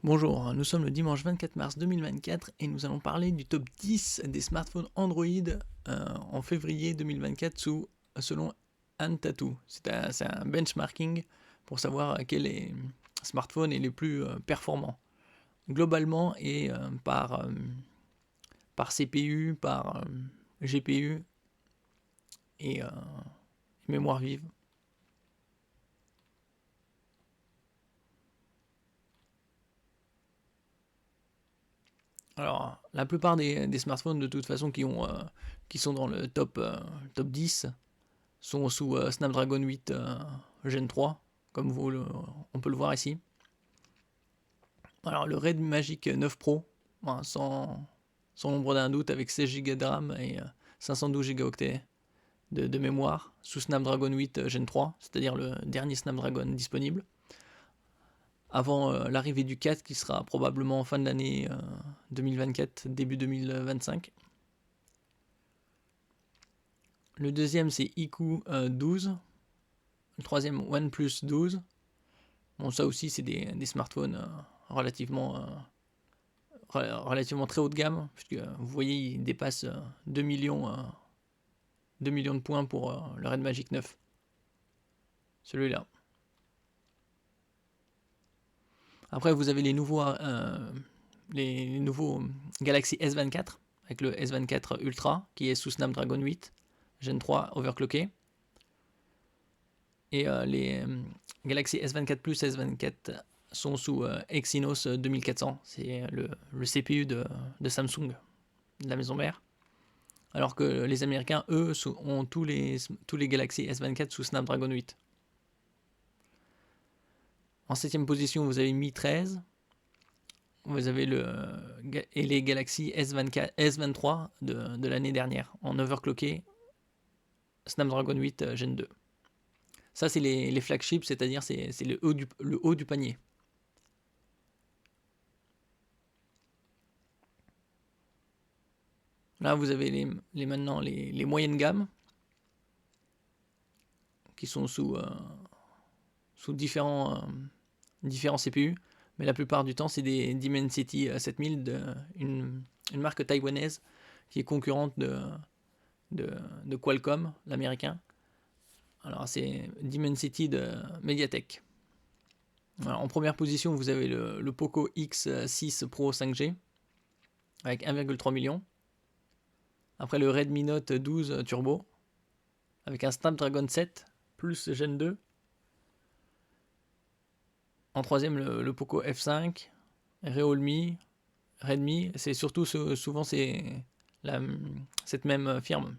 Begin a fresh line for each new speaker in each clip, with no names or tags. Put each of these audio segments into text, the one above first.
Bonjour, nous sommes le dimanche 24 mars 2024 et nous allons parler du top 10 des smartphones Android en février 2024 selon Antutu. C'est un benchmarking pour savoir quel smartphone est le plus performant. Globalement et par CPU, par GPU et mémoire vive. Alors, la plupart des smartphones de toute façon qui sont dans le top 10 sont sous Snapdragon 8 Gen 3, comme on peut le voir ici. Alors, le Red Magic 9 Pro, sans nombre d'un doute, avec 16 Go de RAM et 512 Go de mémoire, sous Snapdragon 8 Gen 3, c'est-à-dire le dernier Snapdragon disponible, avant l'arrivée du 4 qui sera probablement en fin de l'année 2024, début 2025. Le deuxième c'est iQOO 12, le troisième OnePlus 12. Bon, ça aussi c'est des smartphones relativement très haut de gamme, puisque vous voyez il dépasse 2 millions de points pour le Red Magic 9. Celui-là. Après vous avez les nouveaux Galaxy S24 avec le S24 Ultra qui est sous Snapdragon 8 Gen 3 overclocké. Et les Galaxy S24 Plus, S24 sont sous Exynos 2400. C'est le CPU de Samsung, de la maison mère. Alors que les Américains, eux, ont tous les Galaxy S24 sous Snapdragon 8. En 7ème position, vous avez Mi 13. Vous avez les Galaxy S23 de l'année dernière, en overclocké Snapdragon 8 Gen 2. Ça, c'est les flagships, c'est-à-dire c'est le haut du panier. Là, vous avez maintenant les moyennes gammes qui sont sous différents CPU, mais la plupart du temps, c'est des Dimensity 7000, une marque taïwanaise qui est concurrente de Qualcomm, l'américain. Alors, c'est Dimensity de Mediatek. Alors, en première position, vous avez le Poco X6 Pro 5G avec 1,3 million. Après le Redmi Note 12 Turbo avec un Snapdragon 7 plus Gen 2. En troisième, le Poco F5, Realme, Redmi. C'est surtout souvent cette même firme.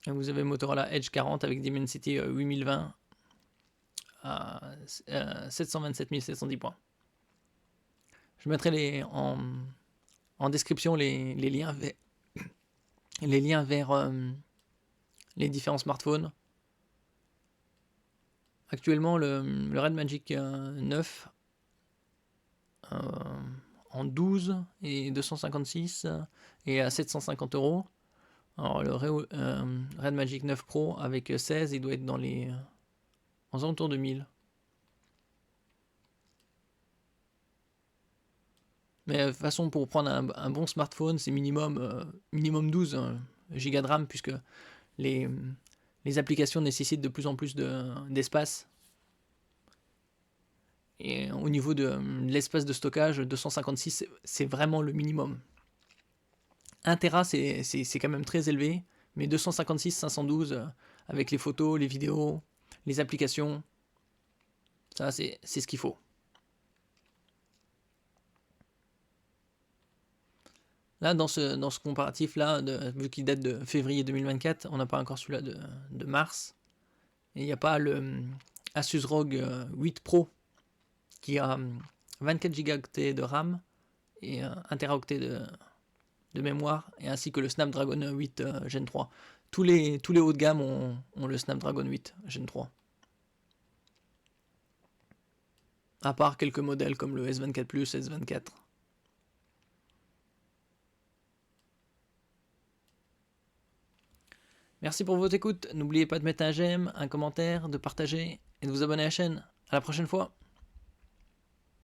Et vous avez Motorola Edge 40 avec Dimensity 8020 à 727 710 points. Je mettrai en description les liens vers les différents smartphones. Actuellement, le Red Magic 9 en 12 et 256 et à 750 €. Alors le Red Magic 9 Pro avec 16, il doit être aux alentours de 1000. Mais de toute façon, pour prendre un bon smartphone, c'est minimum 12 Go de RAM, puisque les applications nécessitent de plus en plus d'espace. Et au niveau de l'espace de stockage, 256, c'est vraiment le minimum. 1 Tera, c'est quand même très élevé, mais 256, 512, avec les photos, les vidéos, les applications, ça c'est ce qu'il faut. Là, dans ce comparatif-là, vu qu'il date de février 2024, on n'a pas encore celui-là de mars. Et il n'y a pas le Asus ROG 8 Pro qui a 24 Go de RAM et 1 Teraoctet de mémoire, et ainsi que le Snapdragon 8 Gen 3. Tous les hauts de gamme ont le Snapdragon 8 Gen 3. À part quelques modèles comme le S24 Plus, S24. Merci pour votre écoute. N'oubliez pas de mettre un j'aime, un commentaire, de partager et de vous abonner à la chaîne. À la prochaine fois.